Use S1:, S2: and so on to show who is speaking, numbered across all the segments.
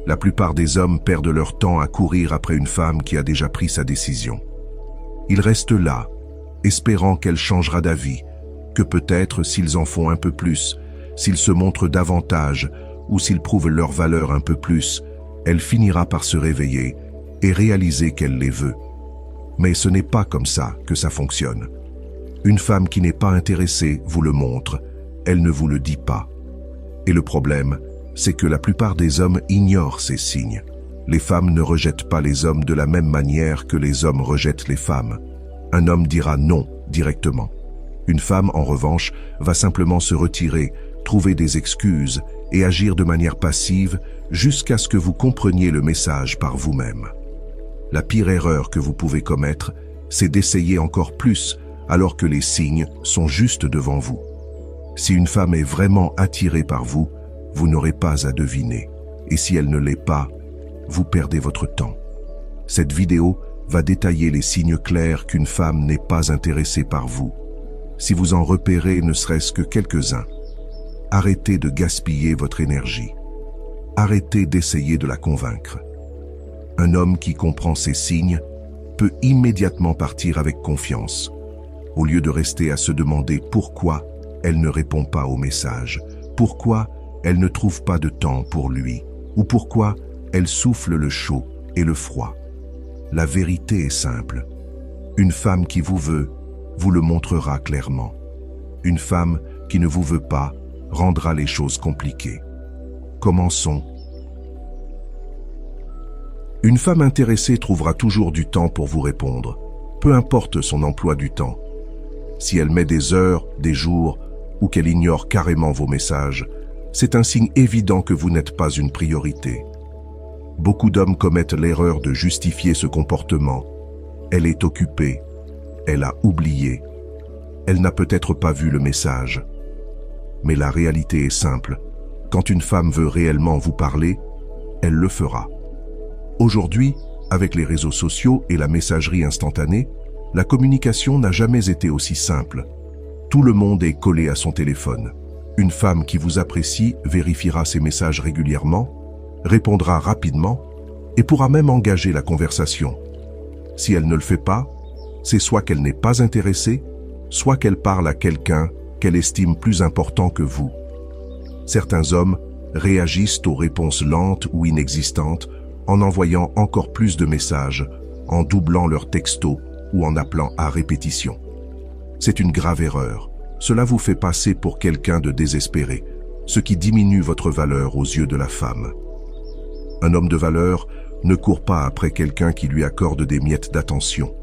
S1: La plupart des hommes perdent leur temps à courir après une femme qui a déjà pris sa décision. Ils restent là, espérant qu'elle changera d'avis, que peut-être s'ils en font un peu plus, s'ils se montrent davantage ou s'ils prouvent leur valeur un peu plus, elle finira par se réveiller et réaliser qu'elle les veut. Mais ce n'est pas comme ça que ça fonctionne. Une femme qui n'est pas intéressée vous le montre, elle ne vous le dit pas. Et le problème, c'est que la plupart des hommes ignorent ces signes. Les femmes ne rejettent pas les hommes de la même manière que les hommes rejettent les femmes. Un homme dira non directement. Une femme, en revanche, va simplement se retirer, trouver des excuses et agir de manière passive jusqu'à ce que vous compreniez le message par vous-même. La pire erreur que vous pouvez commettre, c'est d'essayer encore plus alors que les signes sont juste devant vous. Si une femme est vraiment attirée par vous, vous n'aurez pas à deviner. Et si elle ne l'est pas, vous perdez votre temps. Cette vidéo va détailler les signes clairs qu'une femme n'est pas intéressée par vous. Si vous en repérez ne serait-ce que quelques-uns, arrêtez de gaspiller votre énergie. Arrêtez d'essayer de la convaincre. Un homme qui comprend ces signes peut immédiatement partir avec confiance, au lieu de rester à se demander pourquoi elle ne répond pas au message, pourquoi elle ne trouve pas de temps pour lui, ou pourquoi elle souffle le chaud et le froid. La vérité est simple. Une femme qui vous veut, vous le montrera clairement. Une femme qui ne vous veut pas rendra les choses compliquées. Commençons. Une femme intéressée trouvera toujours du temps pour vous répondre, peu importe son emploi du temps. Si elle met des heures, des jours, ou qu'elle ignore carrément vos messages, c'est un signe évident que vous n'êtes pas une priorité. Beaucoup d'hommes commettent l'erreur de justifier ce comportement. Elle est occupée, elle a oublié, elle n'a peut-être pas vu le message. Mais la réalité est simple, quand une femme veut réellement vous parler, elle le fera. Aujourd'hui, avec les réseaux sociaux et la messagerie instantanée, la communication n'a jamais été aussi simple. Tout le monde est collé à son téléphone. Une femme qui vous apprécie vérifiera ses messages régulièrement, répondra rapidement et pourra même engager la conversation. Si elle ne le fait pas, c'est soit qu'elle n'est pas intéressée, soit qu'elle parle à quelqu'un qu'elle estime plus important que vous. Certains hommes réagissent aux réponses lentes ou inexistantes en envoyant encore plus de messages, en doublant leurs textos ou en appelant à répétition. C'est une grave erreur. Cela vous fait passer pour quelqu'un de désespéré, ce qui diminue votre valeur aux yeux de la femme. Un homme de valeur ne court pas après quelqu'un qui lui accorde des miettes d'attention.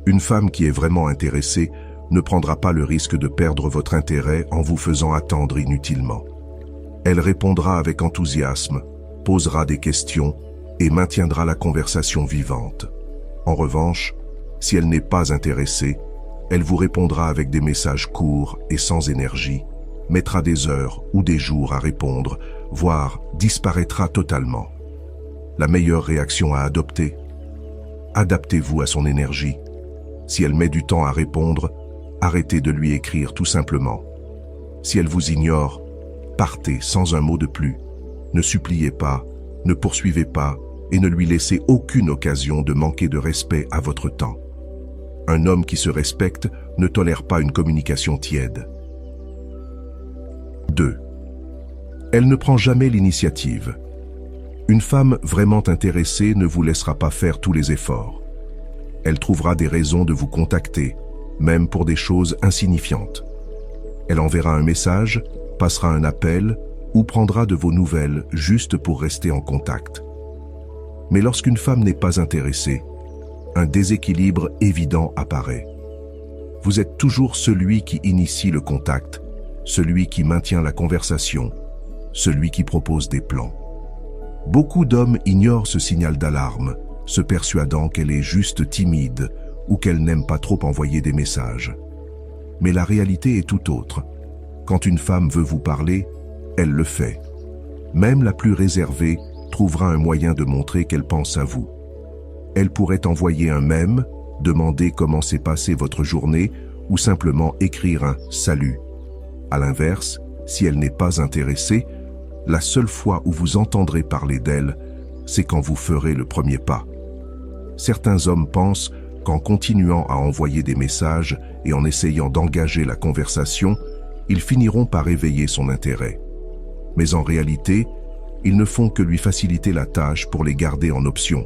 S1: Une femme qui est vraiment intéressée ne prendra pas le risque de perdre votre intérêt en vous faisant attendre inutilement. Elle répondra avec enthousiasme, posera des questions et maintiendra la conversation vivante. En revanche, si elle n'est pas intéressée, elle vous répondra avec des messages courts et sans énergie, mettra des heures ou des jours à répondre, voire disparaîtra totalement. La meilleure réaction à adopter? Adaptez-vous à son énergie. Si elle met du temps à répondre, arrêtez de lui écrire tout simplement. Si elle vous ignore, partez sans un mot de plus. Ne suppliez pas, ne poursuivez pas et ne lui laissez aucune occasion de manquer de respect à votre temps. Un homme qui se respecte ne tolère pas une communication tiède. 2. Elle ne prend jamais l'initiative. Une femme vraiment intéressée ne vous laissera pas faire tous les efforts. Elle trouvera des raisons de vous contacter, même pour des choses insignifiantes. Elle enverra un message, passera un appel ou prendra de vos nouvelles juste pour rester en contact. Mais lorsqu'une femme n'est pas intéressée, un déséquilibre évident apparaît. Vous êtes toujours celui qui initie le contact, celui qui maintient la conversation, celui qui propose des plans. Beaucoup d'hommes ignorent ce signal d'alarme, se persuadant qu'elle est juste timide ou qu'elle n'aime pas trop envoyer des messages. Mais la réalité est tout autre. Quand une femme veut vous parler, elle le fait. Même la plus réservée trouvera un moyen de montrer qu'elle pense à vous. Elle pourrait envoyer un mème, demander comment s'est passée votre journée ou simplement écrire un « salut ». À l'inverse, si elle n'est pas intéressée, La seule fois où vous entendrez parler d'elle, c'est quand vous ferez le premier pas. Certains hommes pensent qu'en continuant à envoyer des messages et en essayant d'engager la conversation, ils finiront par éveiller son intérêt. Mais en réalité, ils ne font que lui faciliter la tâche pour les garder en option.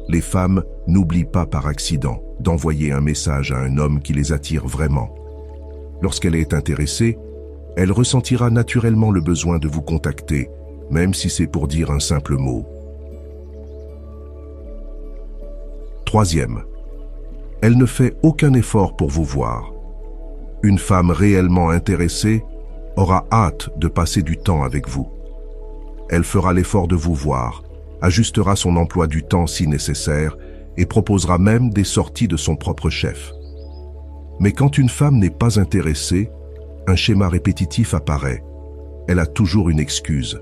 S1: Les femmes n'oublient pas par accident d'envoyer un message à un homme qui les attire vraiment. Lorsqu'elle est intéressée, elle ressentira naturellement le besoin de vous contacter, même si c'est pour dire un simple mot. Troisième, elle ne fait aucun effort pour vous voir. Une femme réellement intéressée aura hâte de passer du temps avec vous. Elle fera l'effort de vous voir, ajustera son emploi du temps si nécessaire et proposera même des sorties de son propre chef. Mais quand une femme n'est pas intéressée, un schéma répétitif apparaît. Elle a toujours une excuse.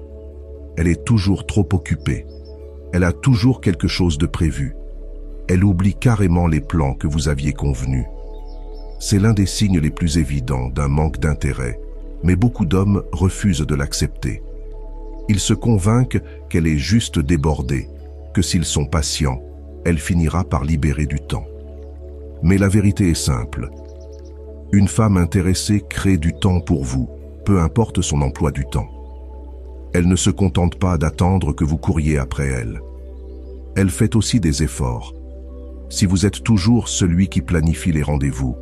S1: Elle est toujours trop occupée. Elle a toujours quelque chose de prévu. Elle oublie carrément les plans que vous aviez convenus. C'est l'un des signes les plus évidents d'un manque d'intérêt, mais beaucoup d'hommes refusent de l'accepter. Ils se convainquent qu'elle est juste débordée, que s'ils sont patients, elle finira par libérer du temps. Mais la vérité est simple. Une femme intéressée crée du temps pour vous, peu importe son emploi du temps. Elle ne se contente pas d'attendre que vous couriez après elle. Elle fait aussi des efforts. Si vous êtes toujours celui qui planifie les rendez-vous,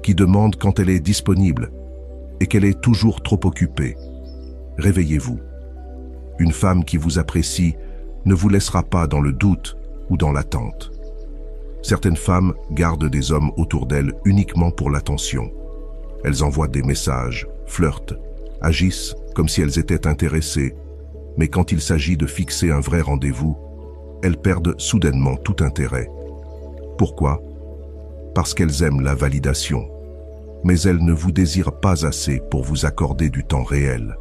S1: qui demande quand elle est disponible et qu'elle est toujours trop occupée, réveillez-vous. Une femme qui vous apprécie ne vous laissera pas dans le doute ou dans l'attente. Certaines femmes gardent des hommes autour d'elles uniquement pour l'attention. Elles envoient des messages, flirtent, agissent comme si elles étaient intéressées, mais quand il s'agit de fixer un vrai rendez-vous, elles perdent soudainement tout intérêt. Pourquoi? Parce qu'elles aiment la validation, mais elles ne vous désirent pas assez pour vous accorder du temps réel.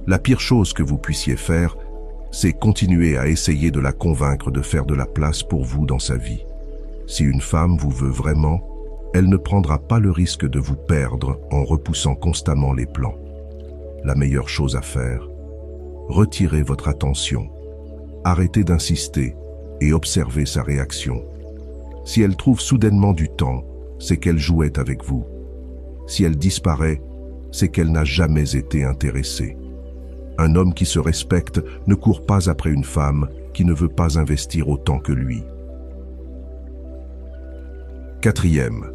S1: La pire chose que vous puissiez faire, c'est continuer à essayer de la convaincre de faire de la place pour vous dans sa vie. Si une femme vous veut vraiment, elle ne prendra pas le risque de vous perdre en repoussant constamment les plans. La meilleure chose à faire, retirez votre attention, arrêtez d'insister et observez sa réaction. Si elle trouve soudainement du temps, c'est qu'elle jouait avec vous. Si elle disparaît, c'est qu'elle n'a jamais été intéressée. Un homme qui se respecte ne court pas après une femme qui ne veut pas investir autant que lui. Quatrième,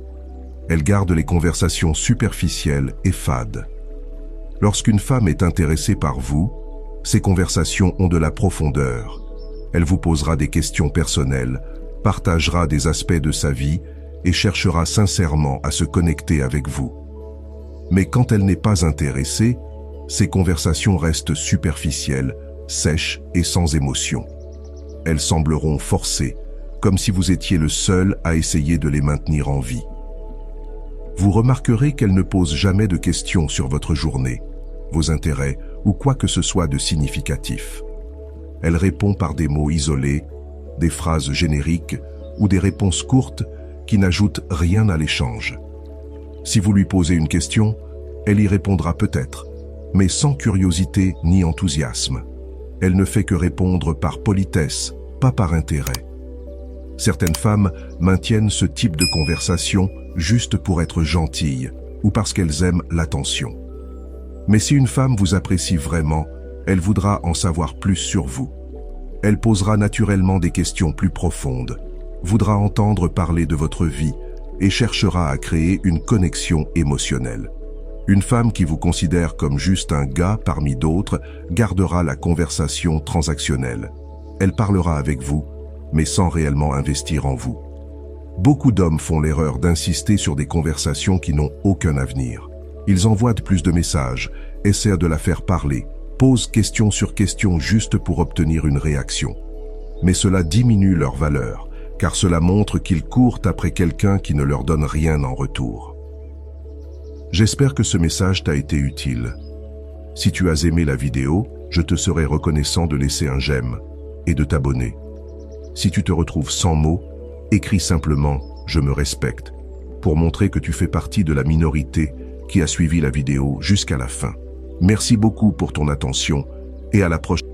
S1: elle garde les conversations superficielles et fades. Lorsqu'une femme est intéressée par vous, ces conversations ont de la profondeur. Elle vous posera des questions personnelles, partagera des aspects de sa vie et cherchera sincèrement à se connecter avec vous. Mais quand elle n'est pas intéressée, ces conversations restent superficielles, sèches et sans émotion. Elles sembleront forcées, comme si vous étiez le seul à essayer de les maintenir en vie. Vous remarquerez qu'elle ne pose jamais de questions sur votre journée, vos intérêts ou quoi que ce soit de significatif. Elle répond par des mots isolés, des phrases génériques ou des réponses courtes qui n'ajoutent rien à l'échange. Si vous lui posez une question, elle y répondra peut-être, mais sans curiosité ni enthousiasme. Elle ne fait que répondre par politesse, pas par intérêt. Certaines femmes maintiennent ce type de conversation juste pour être gentilles ou parce qu'elles aiment l'attention. Mais si une femme vous apprécie vraiment, elle voudra en savoir plus sur vous. Elle posera naturellement des questions plus profondes, voudra entendre parler de votre vie et cherchera à créer une connexion émotionnelle. Une femme qui vous considère comme juste un gars parmi d'autres gardera la conversation transactionnelle. Elle parlera avec vous, mais sans réellement investir en vous. Beaucoup d'hommes font l'erreur d'insister sur des conversations qui n'ont aucun avenir. Ils envoient plus de messages, essaient de la faire parler, posent question sur question juste pour obtenir une réaction. Mais cela diminue leur valeur, car cela montre qu'ils courent après quelqu'un qui ne leur donne rien en retour. J'espère que ce message t'a été utile. Si tu as aimé la vidéo, je te serai reconnaissant de laisser un j'aime et de t'abonner. Si tu te retrouves sans mots, écris simplement « Je me respecte » pour montrer que tu fais partie de la minorité qui a suivi la vidéo jusqu'à la fin. Merci beaucoup pour ton attention et à la prochaine.